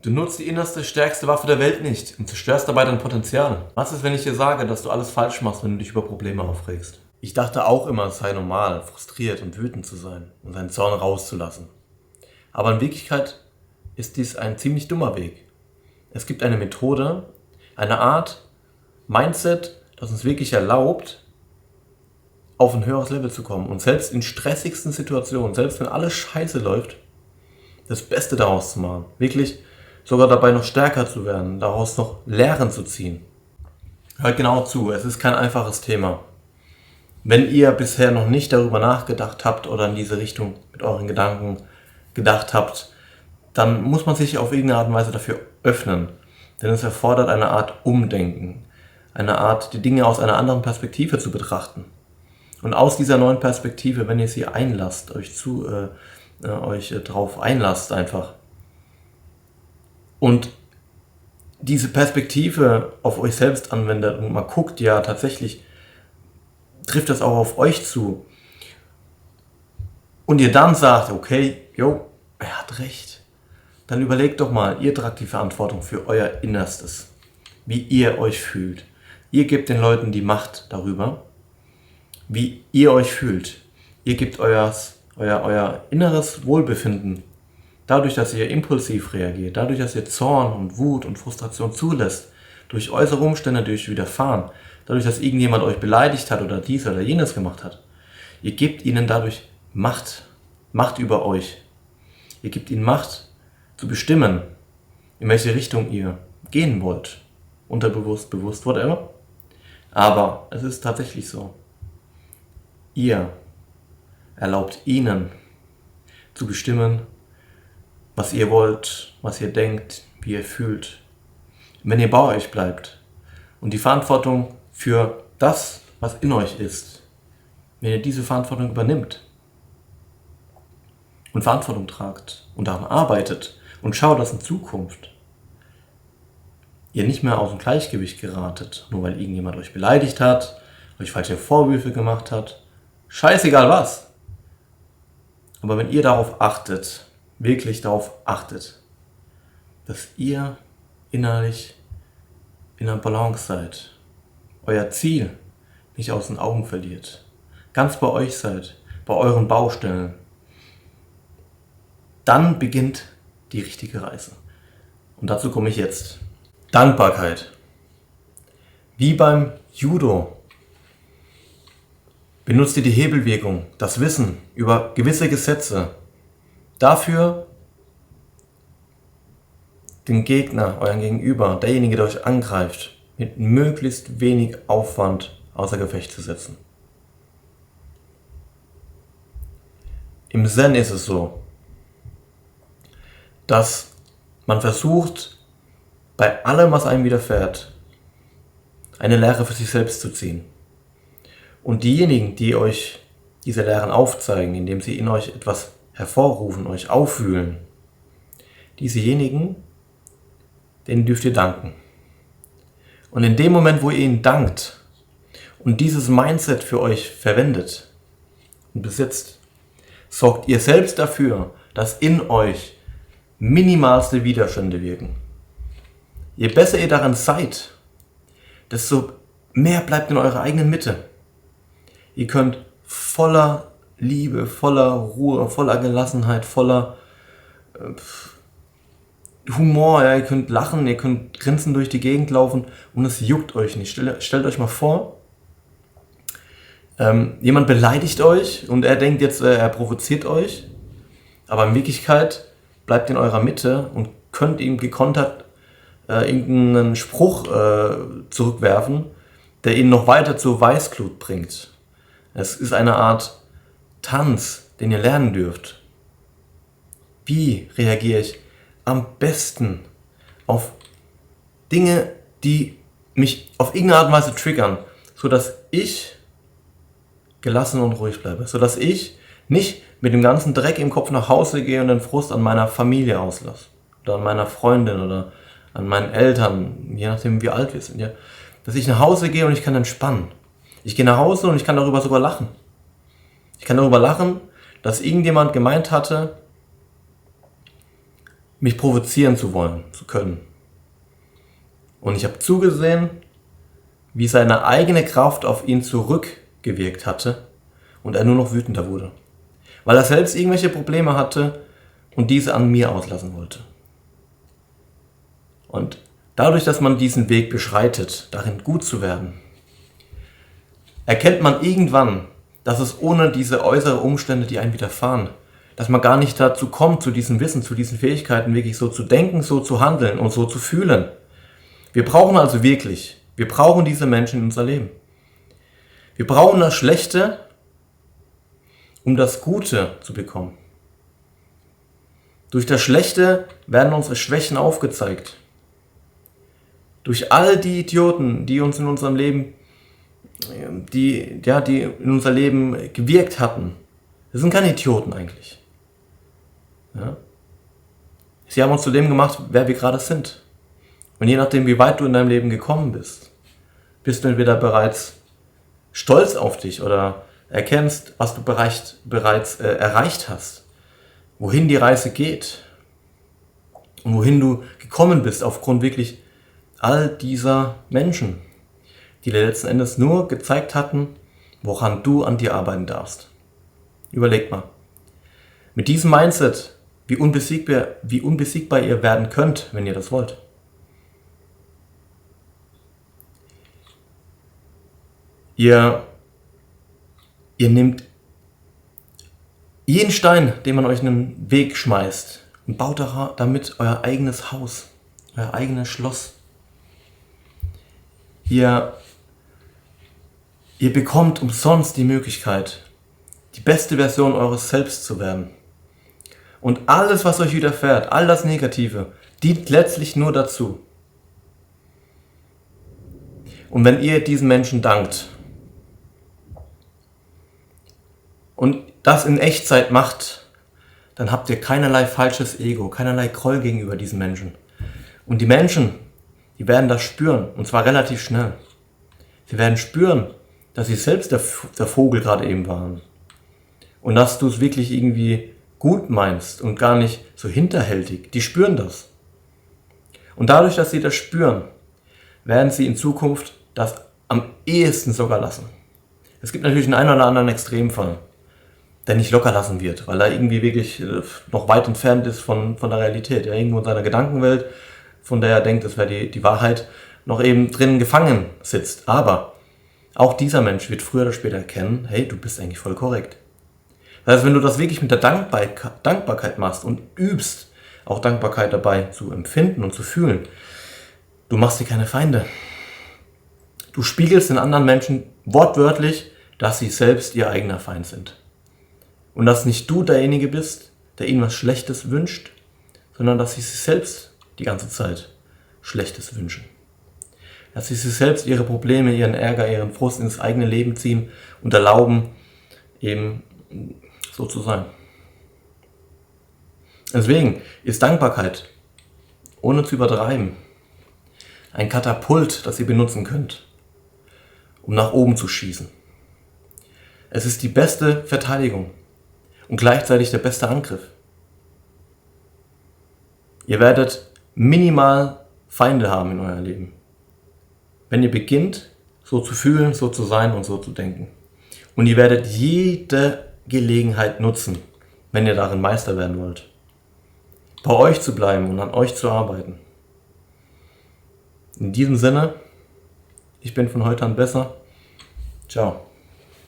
Du nutzt die innerste, stärkste Waffe der Welt nicht und zerstörst dabei dein Potenzial. Was ist, wenn ich dir sage, dass du alles falsch machst, wenn du dich über Probleme aufregst? Ich dachte auch immer, es sei normal, frustriert und wütend zu sein und seinen Zorn rauszulassen. Aber in Wirklichkeit ist dies ein ziemlich dummer Weg. Es gibt eine Methode, eine Art Mindset, das uns wirklich erlaubt, auf ein höheres Level zu kommen und selbst in stressigsten Situationen, selbst wenn alles scheiße läuft, das Beste daraus zu machen. Wirklich sogar dabei noch stärker zu werden, daraus noch Lehren zu ziehen. Hört genau zu, es ist kein einfaches Thema. Wenn ihr bisher noch nicht darüber nachgedacht habt oder in diese Richtung mit euren Gedanken gedacht habt, dann muss man sich auf irgendeine Art und Weise dafür öffnen. Denn es erfordert eine Art Umdenken, eine Art, die Dinge aus einer anderen Perspektive zu betrachten. Und aus dieser neuen Perspektive, wenn ihr sie einlasst, euch drauf einlasst einfach, und diese Perspektive auf euch selbst anwendet und mal guckt, ja tatsächlich trifft das auch auf euch zu, und ihr dann sagt, okay, er hat recht, dann überlegt doch mal, ihr tragt die Verantwortung für euer Innerstes, wie ihr euch fühlt. Ihr gebt den Leuten die Macht darüber, wie ihr euch fühlt. Ihr gebt euer inneres Wohlbefinden dadurch, dass ihr impulsiv reagiert, dadurch, dass ihr Zorn und Wut und Frustration zulässt, durch äußere Umstände, durch Widerfahren, dadurch, dass irgendjemand euch beleidigt hat oder dies oder jenes gemacht hat. Ihr gebt ihnen dadurch Macht über euch. Ihr gebt ihnen Macht zu bestimmen, in welche Richtung ihr gehen wollt. Unterbewusst, bewusst, whatever. Aber es ist tatsächlich so. Ihr erlaubt ihnen zu bestimmen, was ihr wollt, was ihr denkt, wie ihr fühlt. Wenn ihr bei euch bleibt und die Verantwortung für das, was in euch ist, wenn ihr diese Verantwortung übernimmt und Verantwortung tragt und daran arbeitet und schaut, dass in Zukunft ihr nicht mehr aus dem Gleichgewicht geratet, nur weil irgendjemand euch beleidigt hat, euch falsche Vorwürfe gemacht hat, scheißegal was. Aber wenn ihr darauf achtet, wirklich darauf achtet, dass ihr innerlich in einer Balance seid, euer Ziel nicht aus den Augen verliert, ganz bei euch seid, bei euren Baustellen, dann beginnt die richtige Reise. Und dazu komme ich jetzt. Dankbarkeit. Wie beim Judo. Benutzt ihr die Hebelwirkung, das Wissen über gewisse Gesetze, dafür den Gegner, euren Gegenüber, derjenige, der euch angreift, mit möglichst wenig Aufwand außer Gefecht zu setzen. Im Zen ist es so, dass man versucht, bei allem, was einem widerfährt, eine Lehre für sich selbst zu ziehen. Und diejenigen, die euch diese Lehren aufzeigen, indem sie in euch etwas hervorrufen, euch aufwühlen, diesejenigen, denen dürft ihr danken. Und in dem Moment, wo ihr ihnen dankt und dieses Mindset für euch verwendet und besitzt, sorgt ihr selbst dafür, dass in euch minimalste Widerstände wirken. Je besser ihr daran seid, desto mehr bleibt in eurer eigenen Mitte. Ihr könnt voller Liebe, voller Ruhe, voller Gelassenheit, voller Humor, ihr könnt lachen, ihr könnt grinsen durch die Gegend laufen und es juckt euch nicht. Stellt euch mal vor, jemand beleidigt euch und er denkt jetzt, er provoziert euch, aber in Wirklichkeit bleibt in eurer Mitte und könnt ihm gekontert irgendeinen Spruch zurückwerfen, der ihn noch weiter zur Weißglut bringt. Es ist eine Art Tanz, den ihr lernen dürft. Wie reagiere ich am besten auf Dinge, die mich auf irgendeine Art und Weise triggern, sodass ich gelassen und ruhig bleibe, sodass ich nicht mit dem ganzen Dreck im Kopf nach Hause gehe und den Frust an meiner Familie auslasse oder an meiner Freundin oder an meinen Eltern, je nachdem wie alt wir sind, ja, dass ich nach Hause gehe und ich kann entspannen. Ich gehe nach Hause und ich kann darüber sogar lachen. Ich kann darüber lachen, dass irgendjemand gemeint hatte, mich provozieren zu wollen, zu können. Und ich habe zugesehen, wie seine eigene Kraft auf ihn zurückgewirkt hatte und er nur noch wütender wurde, weil er selbst irgendwelche Probleme hatte und diese an mir auslassen wollte. Und dadurch, dass man diesen Weg beschreitet, darin gut zu werden, erkennt man irgendwann, dass es ohne diese äußeren Umstände, die einem widerfahren, dass man gar nicht dazu kommt, zu diesem Wissen, zu diesen Fähigkeiten, wirklich so zu denken, so zu handeln und so zu fühlen. Wir brauchen also wirklich, wir brauchen diese Menschen in unser Leben. Wir brauchen das Schlechte, um das Gute zu bekommen. Durch das Schlechte werden unsere Schwächen aufgezeigt. Durch all die Idioten, die uns in unserem Leben, die in unser Leben gewirkt hatten. Das sind keine Idioten eigentlich. Ja? Sie haben uns zu dem gemacht, wer wir gerade sind. Und je nachdem, wie weit du in deinem Leben gekommen bist, bist du entweder bereits stolz auf dich oder erkennst, was du bereits erreicht hast, wohin die Reise geht und wohin du gekommen bist aufgrund wirklich all dieser Menschen, die dir letzten Endes nur gezeigt hatten, woran du an dir arbeiten darfst. Überleg mal. Mit diesem Mindset, wie unbesiegbar ihr werden könnt, wenn ihr das wollt. Ihr nehmt jeden Stein, den man euch in den Weg schmeißt und baut damit euer eigenes Haus, euer eigenes Schloss. Ihr bekommt umsonst die Möglichkeit, die beste Version eures Selbst zu werden. Und alles, was euch widerfährt, all das Negative, dient letztlich nur dazu. Und wenn ihr diesen Menschen dankt und das in Echtzeit macht, dann habt ihr keinerlei falsches Ego, keinerlei Groll gegenüber diesen Menschen. Und die Menschen, die werden das spüren, und zwar relativ schnell. Sie werden spüren, dass sie selbst der Vogel gerade eben waren. Und dass du es wirklich irgendwie gut meinst und gar nicht so hinterhältig. Die spüren das. Und dadurch, dass sie das spüren, werden sie in Zukunft das am ehesten sogar lassen. Es gibt natürlich einen oder anderen Extremfall, der nicht locker lassen wird, weil er irgendwie wirklich noch weit entfernt ist von der Realität. Er irgendwo in seiner Gedankenwelt, von der er denkt, es wäre die Wahrheit, noch eben drin gefangen sitzt. Aber auch dieser Mensch wird früher oder später erkennen, hey, du bist eigentlich voll korrekt. Das heißt, wenn du das wirklich mit der Dankbarkeit machst und übst, auch Dankbarkeit dabei zu empfinden und zu fühlen, du machst dir keine Feinde. Du spiegelst den anderen Menschen wortwörtlich, dass sie selbst ihr eigener Feind sind. Und dass nicht du derjenige bist, der ihnen was Schlechtes wünscht, sondern dass sie sich selbst die ganze Zeit Schlechtes wünschen. Dass sie sich selbst ihre Probleme, ihren Ärger, ihren Frust ins eigene Leben ziehen und erlauben, eben so zu sein. Deswegen ist Dankbarkeit, ohne zu übertreiben, ein Katapult, das ihr benutzen könnt, um nach oben zu schießen. Es ist die beste Verteidigung und gleichzeitig der beste Angriff. Ihr werdet minimal Feinde haben in eurem Leben, wenn ihr beginnt, so zu fühlen, so zu sein und so zu denken. Und ihr werdet jede Gelegenheit nutzen, wenn ihr darin Meister werden wollt, bei euch zu bleiben und an euch zu arbeiten. In diesem Sinne, ich bin von heute an besser. Ciao.